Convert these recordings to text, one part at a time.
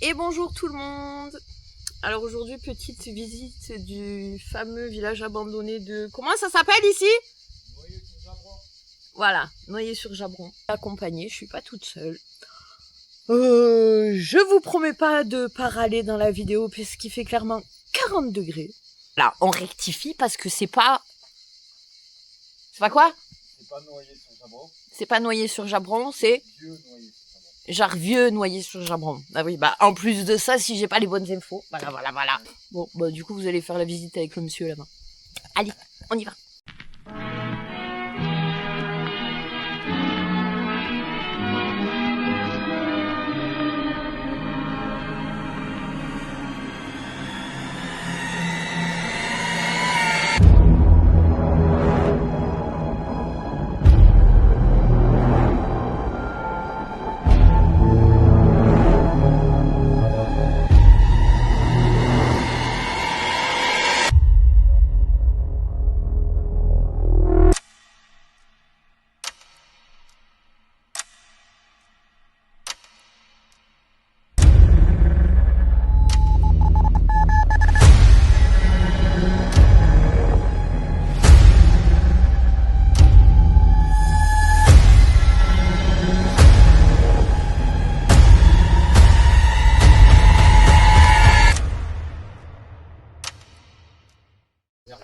Et bonjour tout le monde. Alors aujourd'hui, petite visite du fameux village abandonné de... Comment ça s'appelle ici? Noyer-sur-Jabron. Voilà, Noyer-sur-Jabron. Accompagnée, je suis pas toute seule. Je vous promets pas de pas râler dans la vidéo puisqu'il fait clairement 40 degrés. Là, on rectifie parce que c'est pas... C'est pas quoi? C'est pas Noyer-sur-Jabron. C'est pas Noyer-sur-Jabron, c'est... Vieux Noyer-sur-Jabron. Genre vieux Noyer-sur-Jabron. Ah oui, bah en plus de ça, si j'ai pas les bonnes infos, voilà. Bon, bah du coup, vous allez faire la visite avec le monsieur là-bas. Allez, on y va.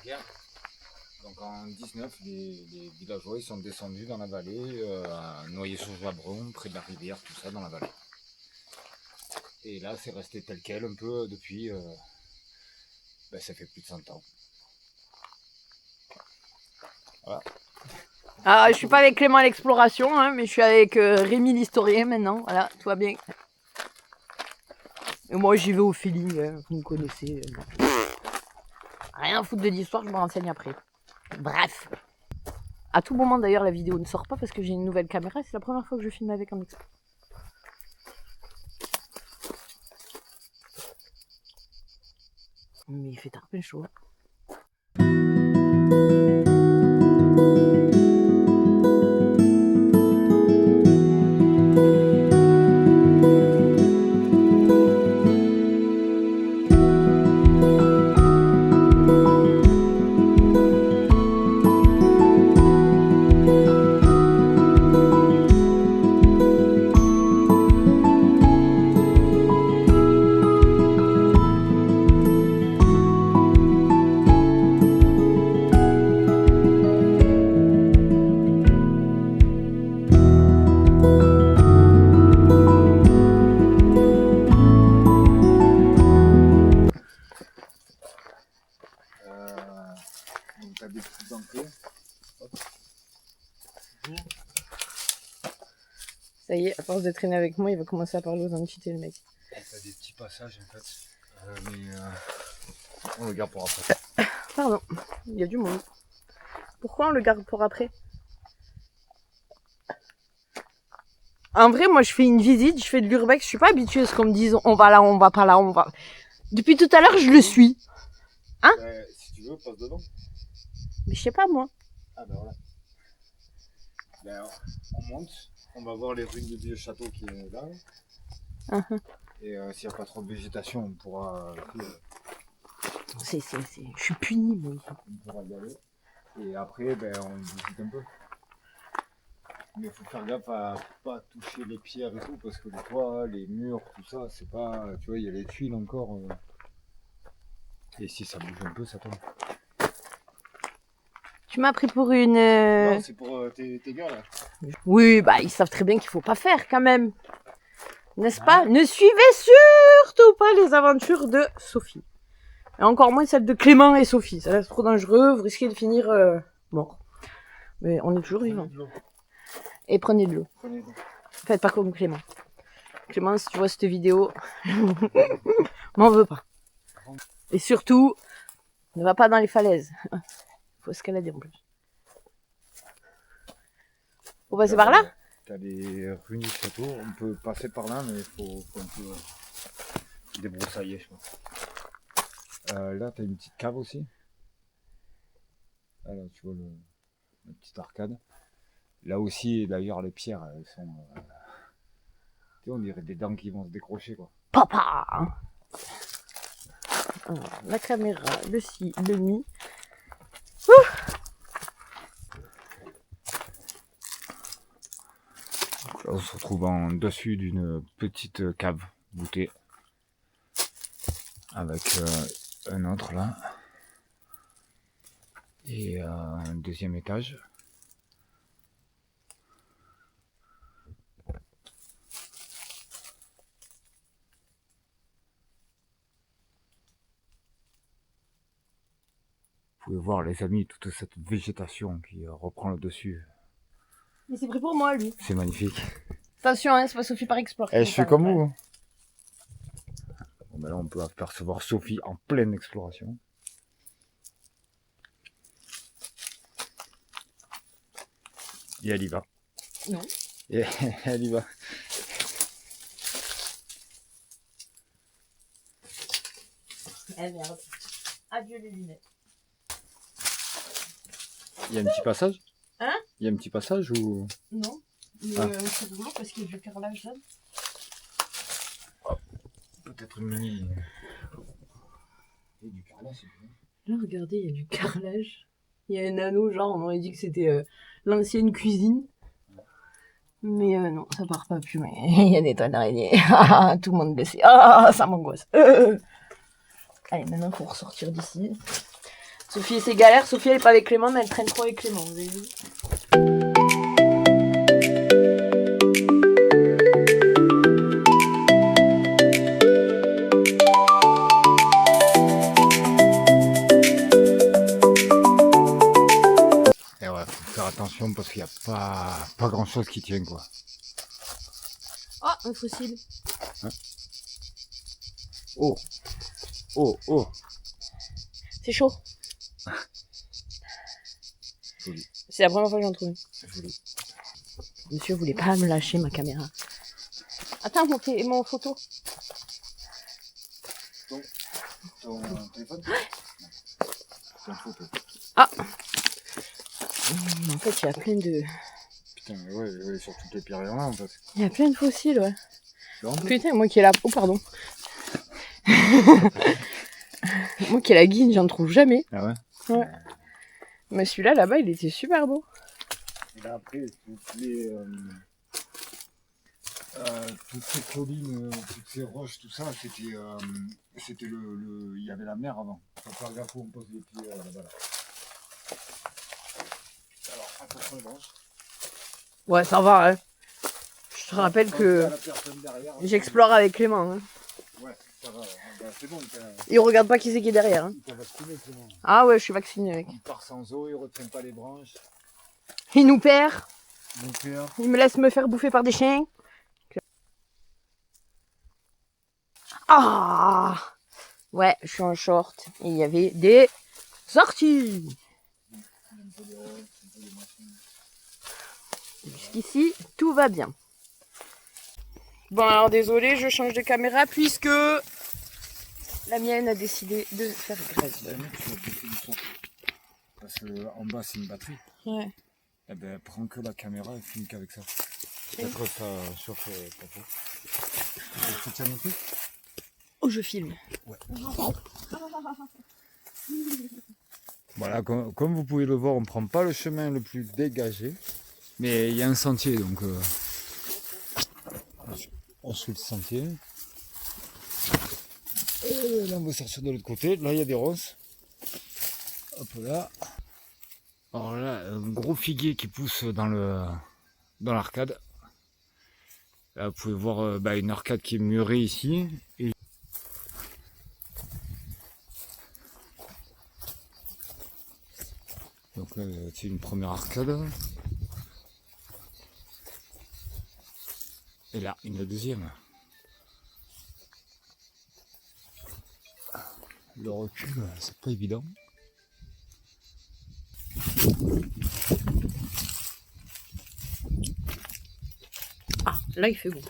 Guerre. Donc en 19, les villageois ils sont descendus dans la vallée, à Noyer-sur-Jabron, près de la rivière, tout ça dans la vallée. Et là c'est resté tel quel un peu depuis, ça fait plus de 100 ans. Voilà. Ah, je suis pas avec Clément à l'exploration, hein, mais je suis avec Rémi l'historien maintenant. Voilà, tout va bien. Et moi j'y vais au feeling, hein, vous me connaissez. Rien à foutre de l'histoire, je me renseigne après. Bref. À tout moment d'ailleurs la vidéo ne sort pas parce que j'ai une nouvelle caméra, c'est la première fois que je filme avec un expo. Mais il fait tarpin chaud. Donc t'as des petites entrées. Ça y est, à force de traîner avec moi, il va commencer à parler aux entités le mec. T'as des petits passages en fait. On le garde pour après. Pardon, il y a du monde. Pourquoi on le garde pour après? En vrai, moi je fais une visite, je fais de l'urbex, je suis pas habituée à ce qu'on me dise on va là, on va pas là, on va... Depuis tout à l'heure, je le suis. Si tu veux, passe dedans. Mais je sais pas moi. Ah ben voilà. Ben, on monte, on va voir les ruines du vieux château qui est là. Et s'il n'y a pas trop de végétation, on pourra Je suis punie moi. on pourra y aller. Et après, on visite un peu. Mais il faut faire gaffe à pas toucher les pierres et tout, parce que les toits, les murs, tout ça, c'est pas... Tu vois, il y a les tuiles encore. Et si ça bouge un peu, ça tombe. Tu m'as pris pour une... Non, c'est pour tes gars là. Oui, bah ils savent très bien qu'il faut pas faire quand même. N'est-ce pas? Ne suivez surtout pas les aventures de Sophie. Et encore moins celles de Clément et Sophie. Ça reste trop dangereux, vous risquez de finir mort. Mais on est toujours vivants. Et prenez de l'eau. Faites pas comme Clément. Clément, si tu vois cette vidéo, m'en veux pas. Et surtout, ne va pas dans les falaises. Faut escalader en plus. Faut passer par là? T'as les ruines du château, on peut passer par là, mais il faut un peu débroussailler, je pense. Là, t'as une petite cave aussi. Là, tu vois la petite arcade. Là aussi, d'ailleurs, les pierres, elles sont... tu sais, on dirait des dents qui vont se décrocher, quoi. papa. Alors, la caméra, le si, le mi. Là, on se retrouve en dessus d'une petite cave voûtée avec un autre là et un deuxième étage. Vous pouvez voir les amis toute cette végétation qui reprend le dessus. Mais c'est pris pour moi lui. C'est magnifique. Attention, hein, c'est pas Sophie par explorer. Je fais comme vous. Bon, ben là, on peut apercevoir Sophie en pleine exploration. Et elle y va. Non. Et elle y va. Eh merde. Adieu les lunettes. Il y a un petit passage? Hein? Il y a un petit passage ou... Non. Mais Ah. c'est rigolo parce qu'il y a du carrelage là. Peut-être une mini... Et du carrelage, c'est bien. Là, regardez, il y a du carrelage. Il y a un anneau, genre, on aurait dit que c'était l'ancienne cuisine. Mais non, ça part pas plus. Mais il y a des toiles d'araignée. Tout le monde le sait. Ah, ça m'angoisse. Allez, maintenant, il faut ressortir d'ici. Sophie, c'est galère. Sophie, elle est pas avec Clément, mais elle traîne trop avec Clément. Vous avez vu? Et ouais, faut faire attention parce qu'il n'y a pas grand chose qui tient quoi. Oh, un fossile. Hein? Oh, oh, oh. C'est chaud. Joli. C'est la première fois que j'en trouve. Joli. Monsieur voulait pas me lâcher ma caméra. Attends, mon photo. Ton téléphone? C'est une photo. Ah. En fait, il y a plein de... Putain, mais ouais, sur toutes les pierres il y en a en fait. Il y a plein de fossiles, ouais. Non, Putain, moi qui ai la... Oh, pardon. Moi qui ai la guine, j'en trouve jamais. Ah ouais? Ouais. Mais celui-là, là-bas, il était super beau. Et là après, toutes ces collines, toutes ces roches, tout ça, c'était il y avait la mer avant. Faut faire gaffe où on pose les pieds là-bas. Là. Alors, attention les branches. Ouais, ça va, hein. Je te rappelle que j'explore avec Clément. Hein. Ouais, ça va. Bah, c'est bon. Il regarde pas qui c'est qui est derrière. Hein. Il t'a vacciné, c'est bon. Ah ouais, je suis vacciné, mec. Il part sans eau, il retient pas les branches. Il nous perd. Mon père. Il me laisse me faire bouffer par des chiens. Ah ouais, je suis en short. Et il y avait des sorties. Jusqu'ici, tout va bien. Bon, alors désolé, je change de caméra puisque la mienne a décidé de faire grève. Parce que en bas c'est une batterie. Ouais. Eh ben prends que la caméra et filme qu'avec ça. Peut-être ça chauffe ta peau. Tu tiens le truc? Oh, je filme. Ouais. Voilà, comme vous pouvez le voir, on ne prend pas le chemin le plus dégagé. Mais il y a un sentier, donc on suit le sentier. Et là, on va sortir de l'autre côté. Là, il y a des ronces. Hop là. Alors là, un gros figuier qui pousse dans l'arcade. Là, vous pouvez voir une arcade qui est murée ici. Et donc là, c'est une première arcade. Et là, une deuxième. Le recul, c'est pas évident. Ah, là il fait beau.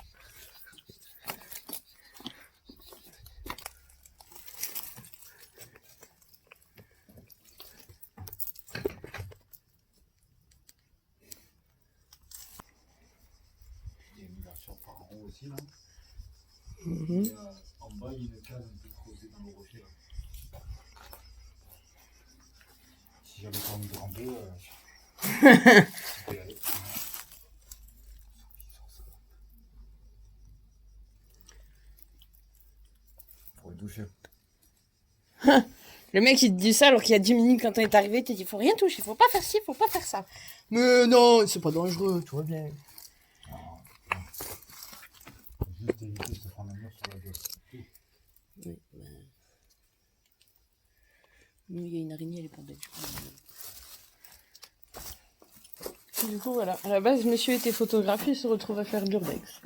Il y a une version par en haut aussi là. Mhm. il y a une case un peu creusée dans le rocher. Là. Si j'avais pas envie de ramper, je peux y aller. Pour le doucher. Le mec, il te dit ça alors qu'il y a 10 minutes quand on est arrivé, il te dit faut rien toucher, faut pas faire ci, faut pas faire ça. Mais non, c'est pas dangereux, tu vois bien. Juste éviter de se prendre un mur sur la gueule. Oui, nous, il y a une araignée, elle est pas belle. Du coup, voilà. À la base, monsieur était photographe, il se retrouve à faire de l'urbex.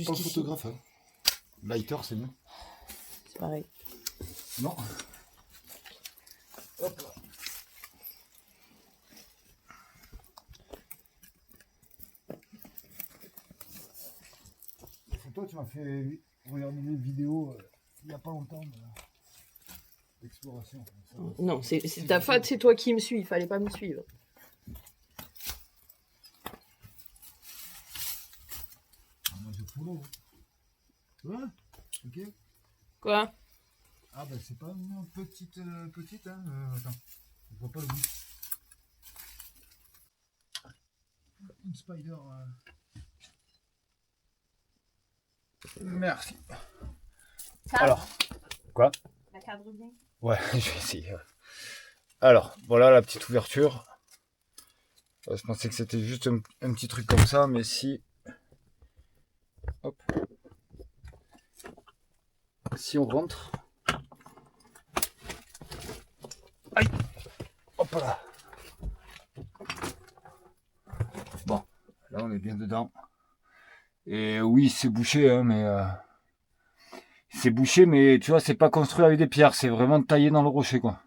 Pas photographe, hein. Lighter, c'est mieux. C'est pareil. Non. Hop là. Toi, tu m'as fait regarder des vidéos il n'y a pas longtemps d'exploration. Non, c'est ta faute, c'est toi qui me suis, il fallait pas me suivre. Moi, je fous l'eau. Tu vois? Ok. Quoi? Ah, bah, c'est pas une petite, hein. Attends, je vois pas le bout. Une spider. Merci. Ça, Alors, quoi? la cadre bien. Ouais, je vais essayer. Ouais. Alors, voilà la petite ouverture. Je pensais que c'était juste un petit truc comme ça, mais si... Hop. Si on rentre... Aïe. Hop là. Bon, là on est bien dedans. Et oui, c'est bouché, hein, mais... C'est bouché, mais tu vois, c'est pas construit avec des pierres, c'est vraiment taillé dans le rocher, quoi.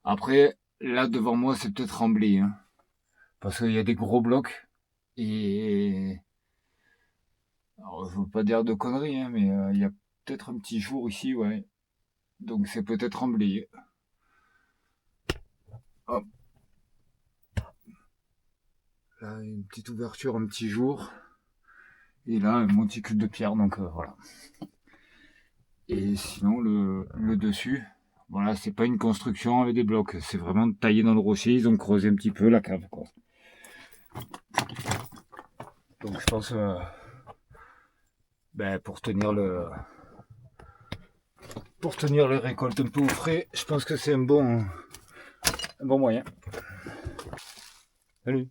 Après, là devant moi, c'est peut-être remblayé, hein, parce qu'il y a des gros blocs. Et alors, je veux pas dire de conneries, hein, mais il y a peut-être un petit jour ici, ouais. Donc c'est peut-être remblayé. Hop. Là, une petite ouverture, un petit jour. Et là, un monticule de pierre, donc voilà. Et sinon, le dessus, voilà, c'est pas une construction avec des blocs. C'est vraiment taillé dans le rocher. Ils ont creusé un petit peu la cave, quoi. Donc je pense, pour tenir les récoltes un peu au frais, je pense que c'est un bon moyen. Salut.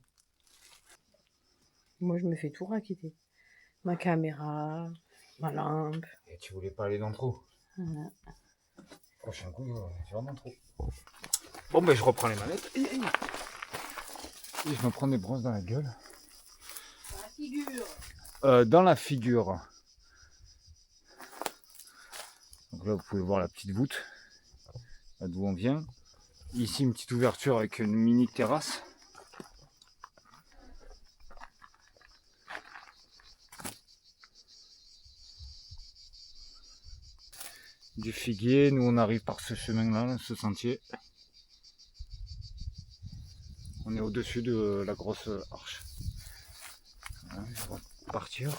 Moi, je me fais tout raqueter. Ma caméra, ma lampe. Et tu voulais pas aller dans le trou. Voilà. Prochain coup, tu vas dans le trou. Bon, ben je reprends les manettes. Et je me prends des brosses dans la gueule. Dans la figure. Dans la figure. Donc là, vous pouvez voir la petite voûte. Là d'où on vient. Ici, une petite ouverture avec une mini terrasse. Du figuier. Nous, on arrive par ce chemin-là, ce sentier. On est au-dessus de la grosse arche. Voilà, je vais partir.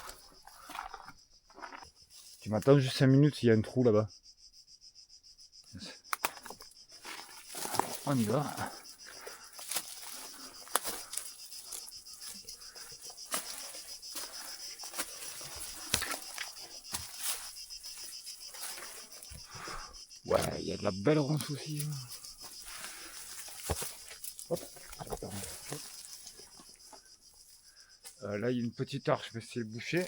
Tu m'attends juste 5 minutes, il y a un trou là-bas. On y va. Ouais, il y a de la belle ronce aussi. Hop. Là, il y a une petite arche, mais c'est bouché.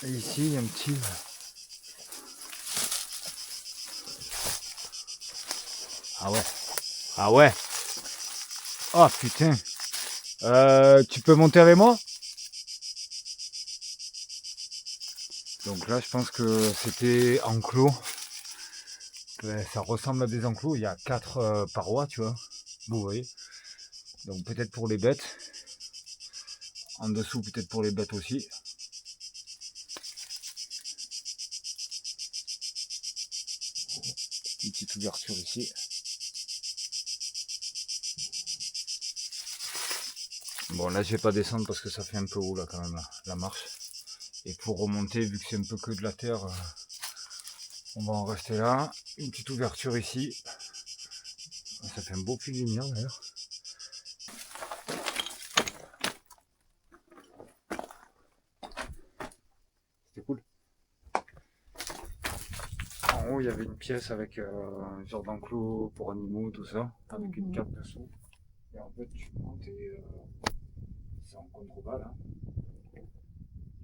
Et ici, il y a un petit... Ah ouais. Ah ouais. Oh putain. Tu peux monter avec moi? Donc là, je pense que c'était enclos. Ça ressemble à des enclos. Il y a 4 parois, tu vois. Vous voyez. Donc peut-être pour les bêtes. En dessous, peut-être pour les bêtes aussi. Une petite ouverture ici. Bon, là, je vais pas descendre parce que ça fait un peu haut, là, quand même, la marche. Et pour remonter, vu que c'est un peu que de la terre, on va en rester là. Une petite ouverture ici. Ça fait un beau puits de lumière, d'ailleurs. C'était cool. En haut, il y avait une pièce avec un genre d'enclos pour animaux, tout ça, avec une carte dessous. Et en fait, tu montes et c'est en contrebas, là.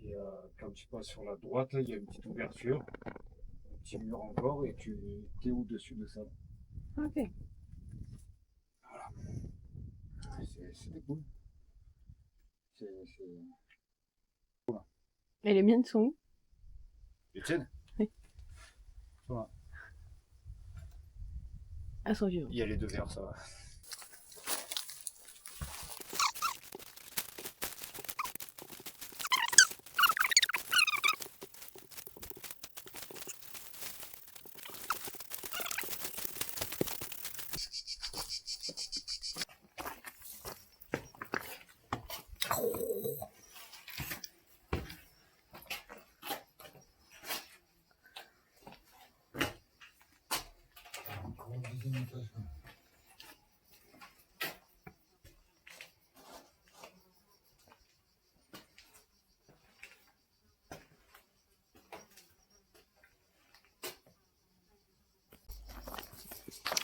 Et quand tu passes sur la droite, il y a une petite ouverture, un petit mur encore, et tu es au-dessus de ça. Ok. C'était cool. C'est... Et les miennes sont où? Les tiennes? Oui. Voilà. Elles sont vives. Il y a les deux verres, ça va.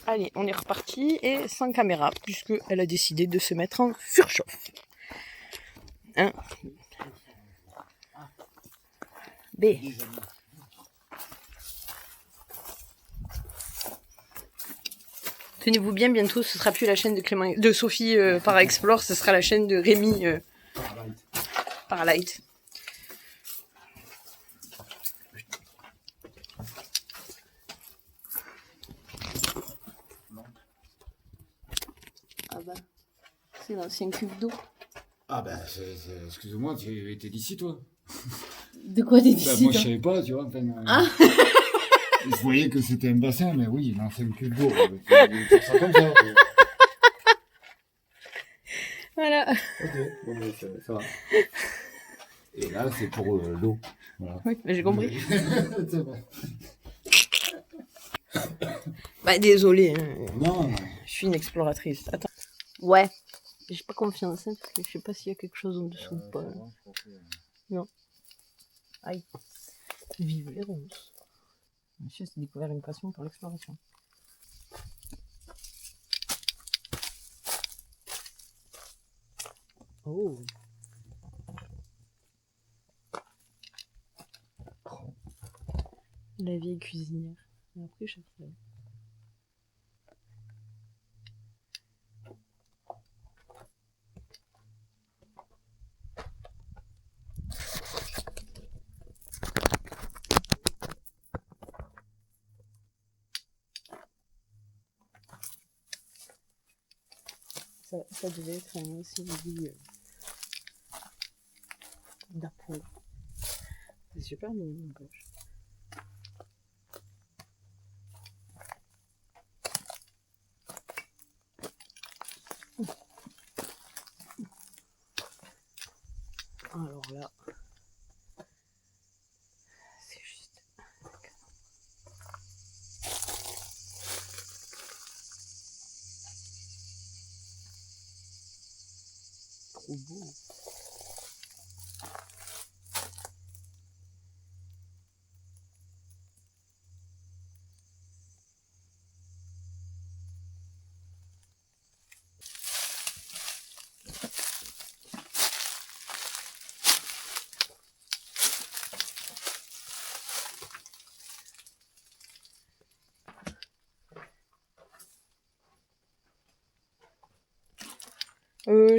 Allez, on est reparti et sans caméra, puisque elle a décidé de se mettre en surchauffe. Hein? B. Tenez-vous bien, bientôt ce sera plus la chaîne de Clément, de Sophie Para Explore, ce sera la chaîne de Rémi Paralight. Ah bah, c'est l'ancien cube d'eau. Ah ben, excuse-moi, tu étais d'ici, toi? De quoi t'es Bah, d'ici? moi, je savais pas, tu vois. Enfin, je voyais que c'était un bassin, mais oui, l'ancien cube d'eau. Tu fais ça comme ça. Voilà. Ok, bon, mais ça va. Et là, c'est pour l'eau. Voilà. Oui, j'ai compris. C'est bon. Bah désolé, hein. Non, Je suis une exploratrice. Attends. Ouais. J'ai pas confiance, hein, parce que je sais pas s'il y a quelque chose en dessous ou pas. Non. Aïe. Vive les ronces. Monsieur s'est découvert une passion pour l'exploration. Oh. La vieille cuisinière. Et après, je sais. Ça devait être un CDI d'apôtre. C'est super mignon, n'empêche. Alors là, c'est juste trop beau.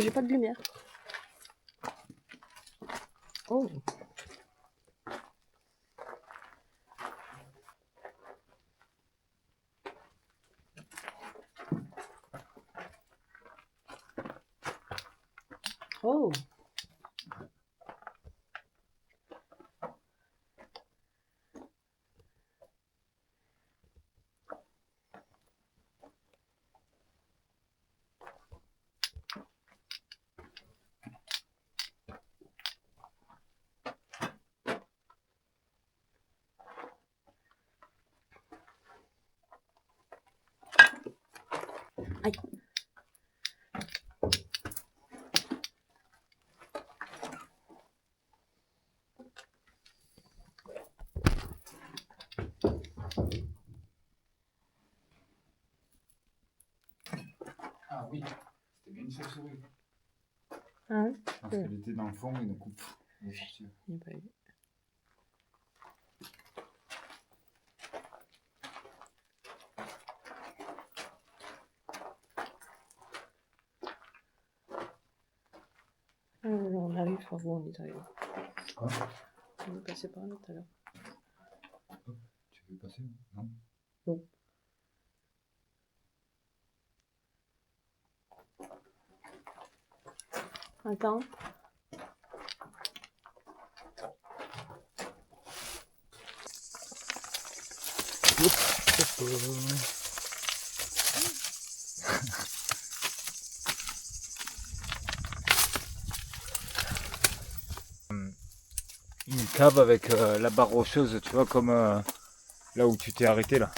J'ai pas de lumière. Oh. Oh. Aïe. Ah oui, c'était bien une chauve-souris. Ah ouais. Parce qu'elle était dans le fond et d'un coup, elle est sortie. Il est pas eu. On arrive par où on est arrivé. Quoi? On est passé par là tout à l'heure. Tu veux passer? Non? Non. Attends. Une cave avec la barre rocheuse, tu vois, comme là où tu t'es arrêté là.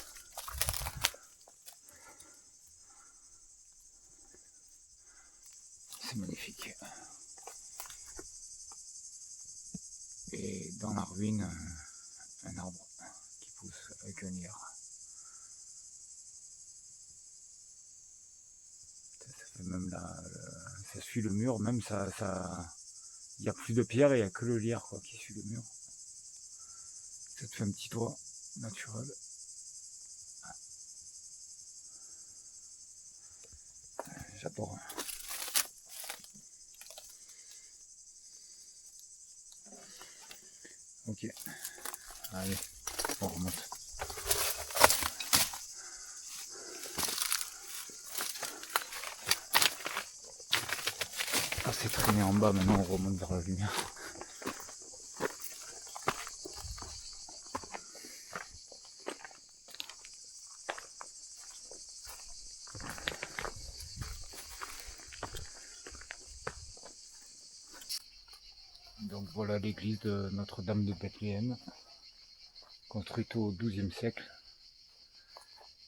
C'est magnifique. Et dans la ruine, un arbre qui pousse avec un lierre. Ça fait même là, ça suit le mur, même ça, il n'y a plus de pierre et il n'y a que le lierre quoi, qui suit le mur. Ça te fait un petit toit naturel. J'adore. Ok, allez, on remonte. Ah, c'est traîné en bas, maintenant on remonte vers la lumière. Donc voilà l'église de Notre-Dame de Bethléem, construite au XIIe siècle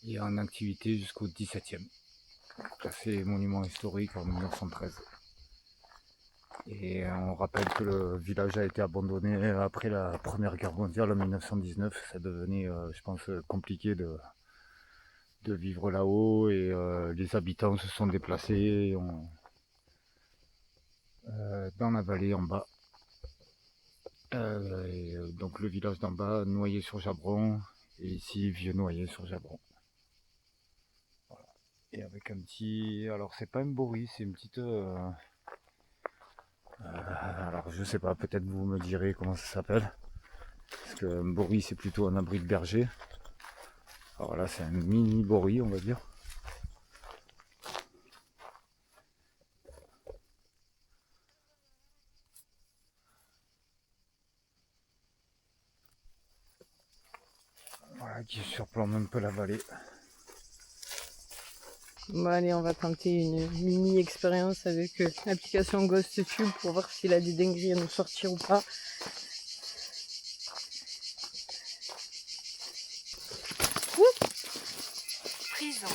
et en activité jusqu'au XVIIe, classée monument historique en 1913. Et on rappelle que le village a été abandonné après la Première Guerre mondiale en 1919. Ça devenait, je pense, compliqué de vivre là-haut et les habitants se sont déplacés dans la vallée en bas. Donc le village d'en bas, Noyer-sur-Jabron, et ici Vieux-Noyer-sur-Jabron. Voilà. Et avec un petit... Alors c'est pas un boris, c'est une petite... alors je sais pas, peut-être vous me direz comment ça s'appelle. Parce qu'un boris c'est plutôt un abri de berger. Alors là c'est un mini boris on va dire. Voilà, qui surplombe un peu la vallée. Bon allez, on va tenter une mini expérience avec l'application GhostTube pour voir s'il a des dingueries à nous sortir ou pas. Ouh. Prison.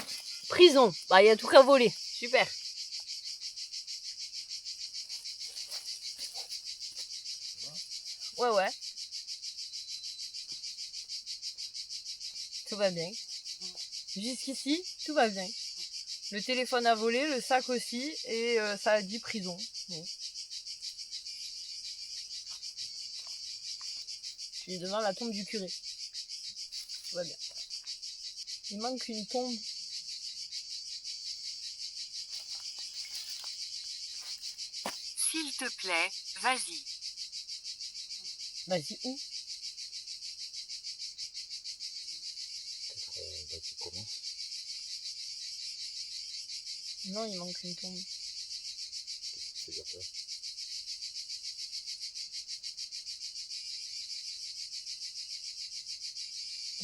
Prison. Bah il y a tout qu'à voler. Super. Ouais ouais. Tout va bien. Jusqu'ici, tout va bien. Le téléphone a volé, le sac aussi, et ça a dit prison. Bon. Je suis devant la tombe du curé. Tout va bien. Il manque une tombe. S'il te plaît, vas-y. Vas-y, où? Peut-être tu commences. Non, il manque une tombe. C'est-à-dire quoi?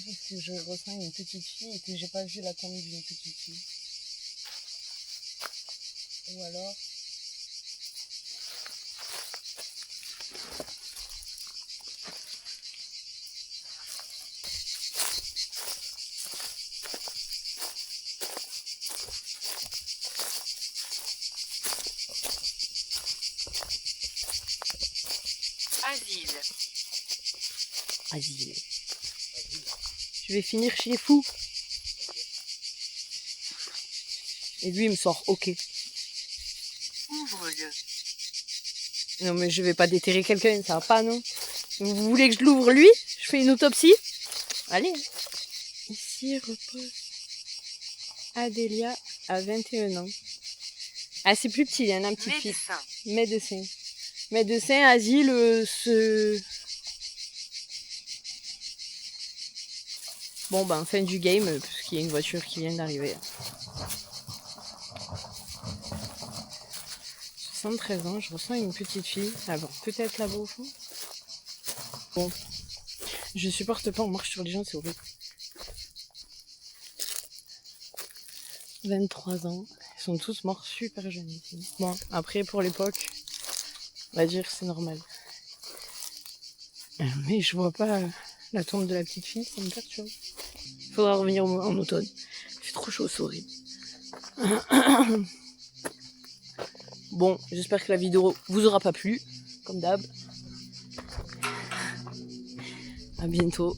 Parce que je ressens une petite fille et que j'ai pas vu la tombe d'une petite fille. Ou alors... Asile. Asile. Je vais finir chez Fou. Et lui, il me sort OK. Ouvre-le. Non, mais je vais pas déterrer quelqu'un, ça va pas, non? Vous voulez que je l'ouvre, lui? Je fais une autopsie? Allez. Ici repose Adélia à 21 ans. Ah, c'est plus petit, il y en a un petit fils. Médecin. Médecin, asile, Bon, ben, fin du game, parce qu'il y a une voiture qui vient d'arriver. 73 ans, je ressens une petite fille. Ah bon, peut-être là-bas au fond. Bon, je supporte pas, on marche sur les gens, c'est horrible. 23 ans, ils sont tous morts super jeunes ici. Bon, après, pour l'époque, on va dire c'est normal. Mais je vois pas la tombe de la petite fille, ça me perturbe. Faudra revenir en automne. Il fait trop chaud, c'est horrible. Bon, j'espère que la vidéo vous aura pas plu, comme d'hab. À bientôt.